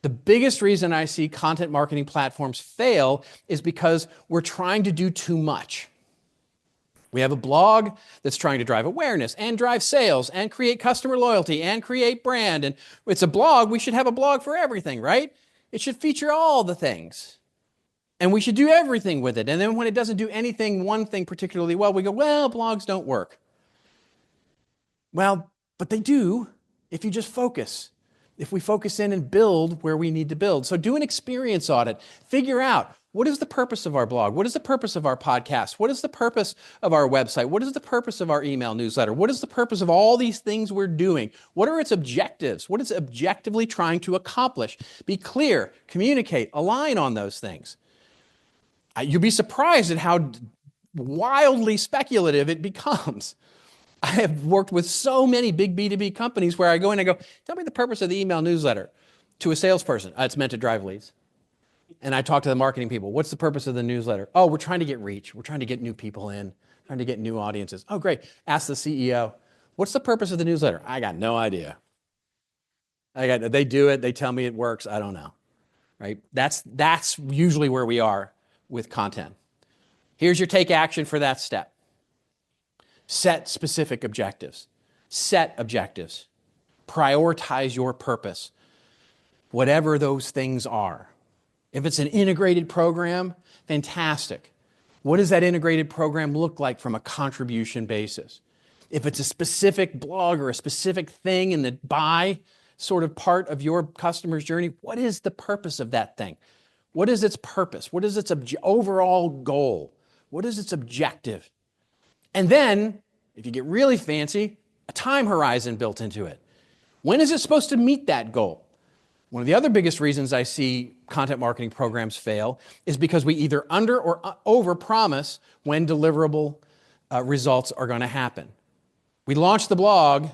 The biggest reason I see content marketing platforms fail is because we're trying to do too much. We have a blog that's trying to drive awareness and drive sales and create customer loyalty and create brand. And it's a blog. We should have a blog for everything, right? It should feature all the things. And we should do everything with it. And then when it doesn't do anything, one thing particularly well, we go, well, blogs don't work. Well, but they do if you just focus. If we focus in and build where we need to build. So do an experience audit. Figure out, what is the purpose of our blog? What is the purpose of our podcast? What is the purpose of our website? What is the purpose of our email newsletter? What is the purpose of all these things we're doing? What are its objectives? What is it objectively trying to accomplish? Be clear, communicate, align on those things. You'll be surprised at how wildly speculative it becomes. I have worked with so many big B2B companies where I go in and I go, tell me the purpose of the email newsletter to a salesperson. It's meant to drive leads. And I talk to the marketing people. What's the purpose of the newsletter? Oh, we're trying to get reach. We're trying to get new people in, trying to get new audiences. Oh, great. Ask the CEO, what's the purpose of the newsletter? I got no idea. They do it. They tell me it works. I don't know. Right? That's usually where we are with content. Here's your take action for that step. Set specific objectives. Set objectives. Prioritize your purpose, whatever those things are. If it's an integrated program, fantastic. What does that integrated program look like from a contribution basis? If it's a specific blog or a specific thing in the buy sort of part of your customer's journey, what is the purpose of that thing? What is its purpose? What is its overall goal? What is its objective? And then, if you get really fancy, a time horizon built into it. When is it supposed to meet that goal? One of the other biggest reasons I see content marketing programs fail is because we either under or over promise when deliverable results are going to happen. We launched the blog.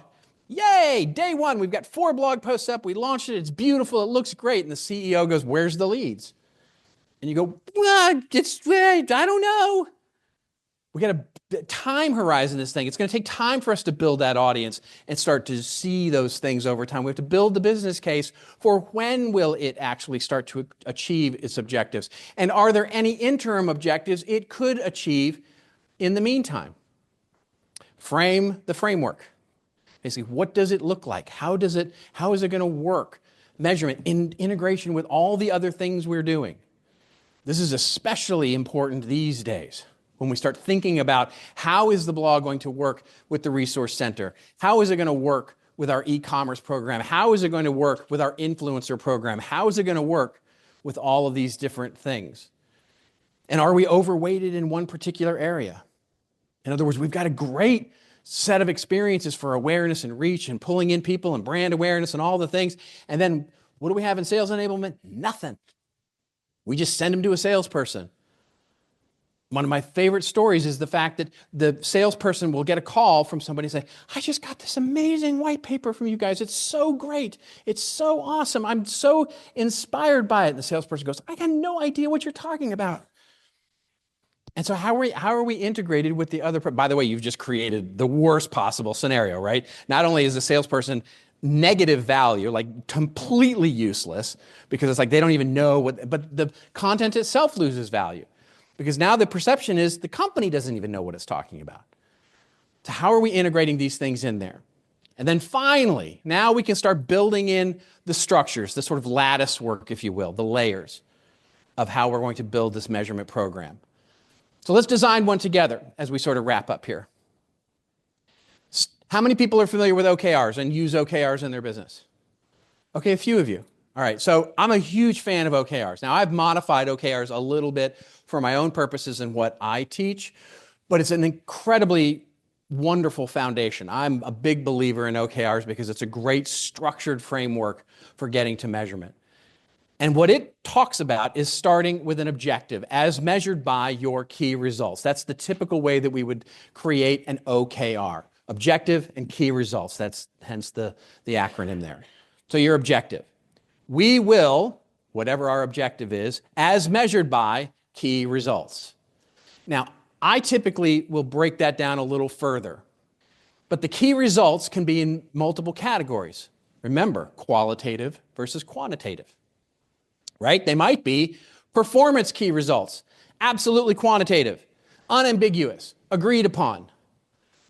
Yay, day one, we've got 4 blog posts up. We launched it. It's beautiful. It looks great. And the CEO goes, where's the leads? And you go, well, I don't know. We got a time horizon this thing. It's going to take time for us to build that audience and start to see those things over time. We have to build the business case for when will it actually start to achieve its objectives. And are there any interim objectives it could achieve in the meantime? Frame the framework. Basically, what does it look like? How is it going to work? Measurement in integration with all the other things we're doing. This is especially important these days when we start thinking about how is the blog going to work with the resource center? How is it going to work with our e-commerce program? How is it going to work with our influencer program? How is it going to work with all of these different things? And are we overweighted in one particular area? In other words, we've got a great set of experiences for awareness and reach and pulling in people and brand awareness and all the things. And then what do we have in sales enablement? Nothing. We just send them to a salesperson. One of my favorite stories is the fact that the salesperson will get a call from somebody and say, I just got this amazing white paper from you guys. It's so great. It's so awesome. I'm so inspired by it. And the salesperson goes, I got no idea what you're talking about. And so how are we integrated with the other? By the way, you've just created the worst possible scenario, right? Not only is the salesperson negative value, like completely useless, because it's like they don't even know what, but the content itself loses value. Because now the perception is the company doesn't even know what it's talking about. So how are we integrating these things in there? And then finally, now we can start building in the structures, the sort of lattice work, if you will, the layers of how we're going to build this measurement program. So let's design one together as we sort of wrap up here. How many people are familiar with OKRs and use OKRs in their business? Okay, a few of you. All right, so I'm a huge fan of OKRs. Now, I've modified OKRs a little bit for my own purposes and what I teach, but it's an incredibly wonderful foundation. I'm a big believer in OKRs because it's a great structured framework for getting to measurement. And what it talks about is starting with an objective as measured by your key results. That's the typical way that we would create an OKR. Objective and key results. That's hence the acronym there. So your objective. We will, whatever our objective is, as measured by key results. Now, I typically will break that down a little further, but the key results can be in multiple categories. Remember, qualitative versus quantitative. right? They might be performance key results, absolutely quantitative, unambiguous, agreed upon.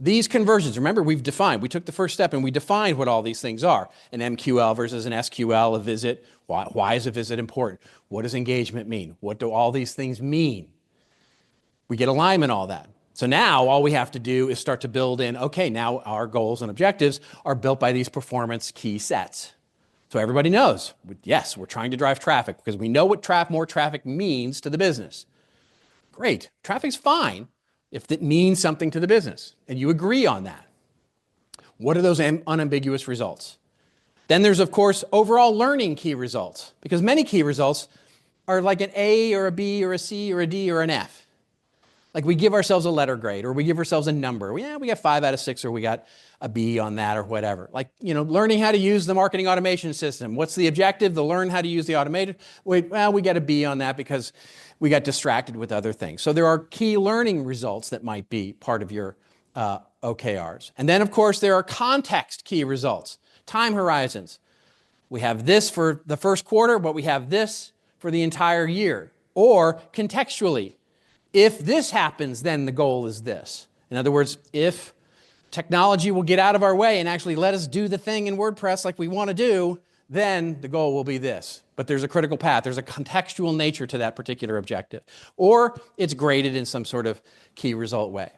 These conversions, remember we took the first step and we defined what all these things are. An MQL versus an SQL, a visit. Why is a visit important? What does engagement mean? What do all these things mean? We get alignment, all that. So now all we have to do is start to build in, okay, now our goals and objectives are built by these performance key sets. So everybody knows, yes, we're trying to drive traffic because we know what more traffic means to the business. Great, traffic's fine if it means something to the business, and you agree on that. What are those unambiguous results? Then there's, of course, overall learning key results, because many key results are like an A or a B or a C or a D or an F. Like we give ourselves a letter grade or we give ourselves a number. We got 5 out of 6 or we got a B on that or whatever. Like, learning how to use the marketing automation system. What's the objective? To learn how to use the automated. We got a B on that because we got distracted with other things. So there are key learning results that might be part of your OKRs. And then, of course, there are context key results, time horizons. We have this for the first quarter, but we have this for the entire year. Or contextually, if this happens, then the goal is this. In other words, if technology will get out of our way and actually let us do the thing in WordPress like we want to do, then the goal will be this. But there's a critical path. There's a contextual nature to that particular objective. Or it's graded in some sort of key result way.